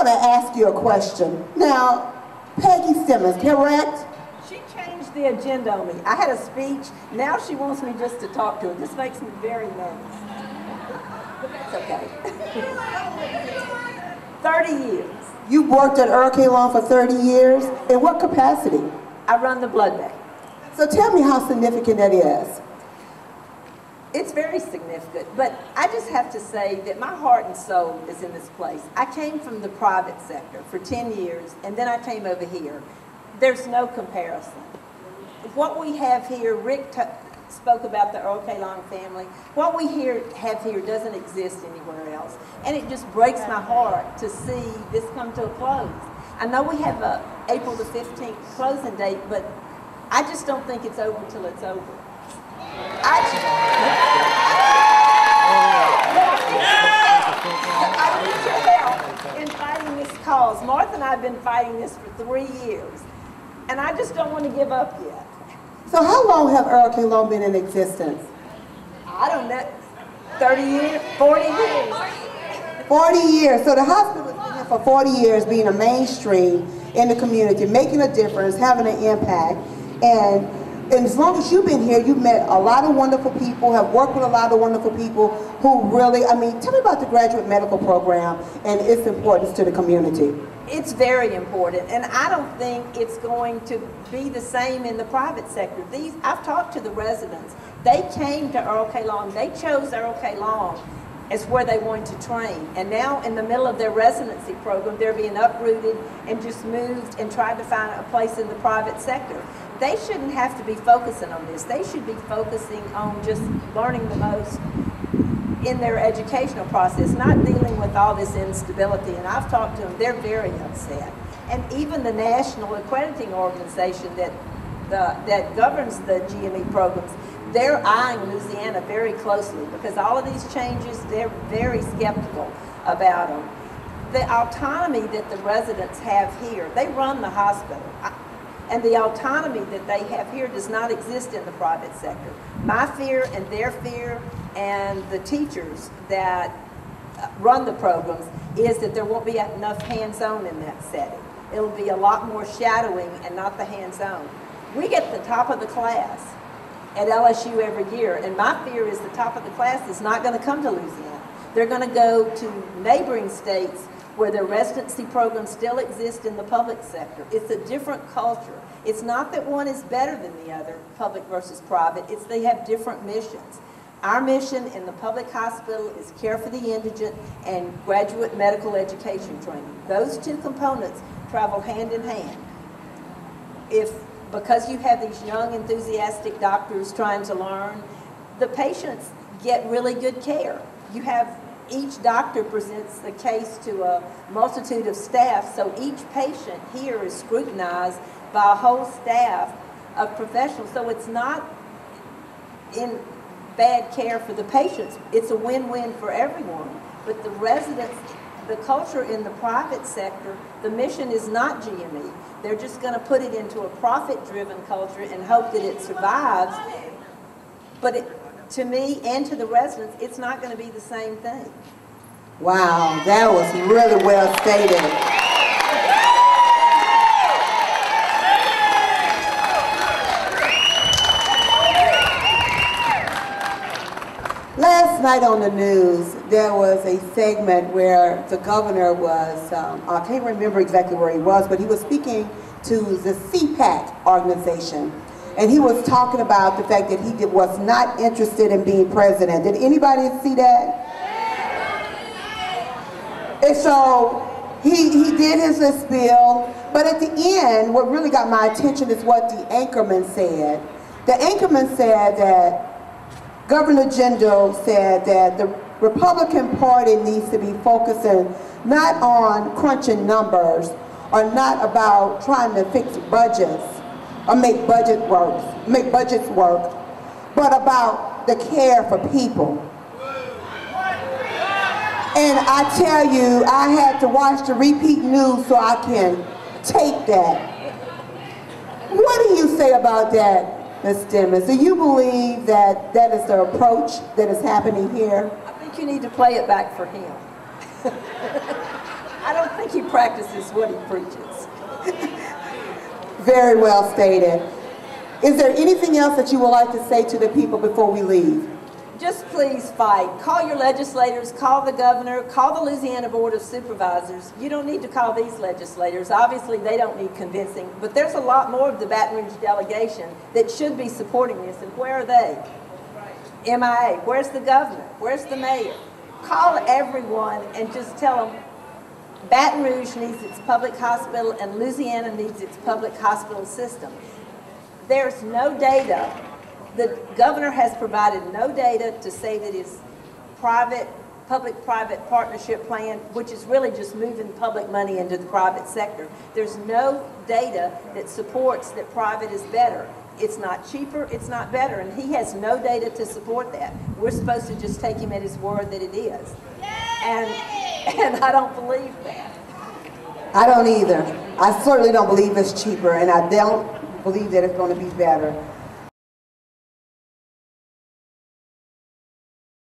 going to ask you a question. Now, Peggy Stemmans, correct? She changed the agenda on me. I had a speech. Now she wants me just to talk to her. This makes me very nervous. But that's okay. 30 years. You worked at Earl K for 30 years? In what capacity? I run the blood bank. So tell me how significant that is. It's very significant, but I just have to say that my heart and soul is in this place. I came from the private sector for 10 years, and then I came over here. There's no comparison. What we have here, Rick spoke about the Earl K family. What we have here doesn't exist anywhere else, and it just breaks my heart to see this come to a close. I know we have a April the 15th closing date, but I just don't think it's over till it's over. I need your help in fighting this cause. Martha and I have been fighting this for 3 years, and I just don't want to give up yet. So how long have Earl K been in existence? I don't know, 30 years, 40 years. 40 years. So the hospital has been here for 40 years, being a mainstream in the community, making a difference, having an impact. And as long as you've been here, you've met a lot of wonderful people, have worked with a lot of wonderful people who really, I mean, tell me about the graduate medical program and its importance to the community. It's very important, and I don't think it's going to be the same in the private sector. I've talked to the residents. They came to Earl K Long. They chose Earl K Long as where they wanted to train. And now in the middle of their residency program, they're being uprooted and just moved and tried to find a place in the private sector. They shouldn't have to be focusing on this. They should be focusing on just learning the most in their educational process, not dealing with all this instability. And I've talked to them, they're very upset. And even the national accrediting organization that governs the GME programs, they're eyeing Louisiana very closely because all of these changes, they're very skeptical about them. The autonomy that the residents have here, they run the hospital. And the autonomy that they have here does not exist in the private sector. My fear and their fear and the teachers that run the programs is that there won't be enough hands-on in that setting. It'll be a lot more shadowing and not the hands-on. We get the top of the class at LSU every year, and my fear is the top of the class is not going to come to Louisiana. They're going to go to neighboring states where their residency programs still exist in the public sector. It's a different culture. It's not that one is better than the other, public versus private, it's they have different missions. Our mission in the public hospital is care for the indigent and graduate medical education training. Those two components travel hand in hand. Because you have these young, enthusiastic doctors trying to learn, the patients get really good care. You have each doctor presents the case to a multitude of staff, so each patient here is scrutinized by a whole staff of professionals. So it's not in bad care for the patients. It's a win-win for everyone. But the residents, the culture in the private sector, the mission is not GME. They're just going to put it into a profit-driven culture and hope that it survives. But to me and to the residents, it's not going to be the same thing. Wow, that was really well stated. Last night on the news, there was a segment where the governor was, I can't remember exactly where he was, but he was speaking to the CPAC organization. And he was talking about the fact that he was not interested in being president. Did anybody see that? And so he did his spiel, but at the end, what really got my attention is what the anchorman said. The anchorman said that Governor Jindal said that the Republican Party needs to be focusing not on crunching numbers or not about trying to fix budgets or make budgets work, but about the care for people. And I tell you, I had to watch the repeat news so I can take that. What do you say about that, Ms. Stemmans? Do you believe that that is the approach that is happening here? I think you need to play it back for him. I don't think he practices what he preaches. Very well stated. Is there anything else that you would like to say to the people before we leave? Just please fight. Call your legislators, call the governor, call the Louisiana Board of Supervisors. You don't need to call these legislators. Obviously, they don't need convincing, but there's a lot more of the Baton Rouge delegation that should be supporting this, and where are they? MIA. Where's the governor? Where's the mayor? Call everyone and just tell them Baton Rouge needs its public hospital and Louisiana needs its public hospital system. There's no data. The governor has provided no data to say that his public-private partnership plan, which is really just moving public money into the private sector, there's no data that supports that private is better. It's not cheaper, it's not better, and he has no data to support that. We're supposed to just take him at his word that it is. And I don't believe that. I don't either. I certainly don't believe it's cheaper, and I don't believe that it's going to be better.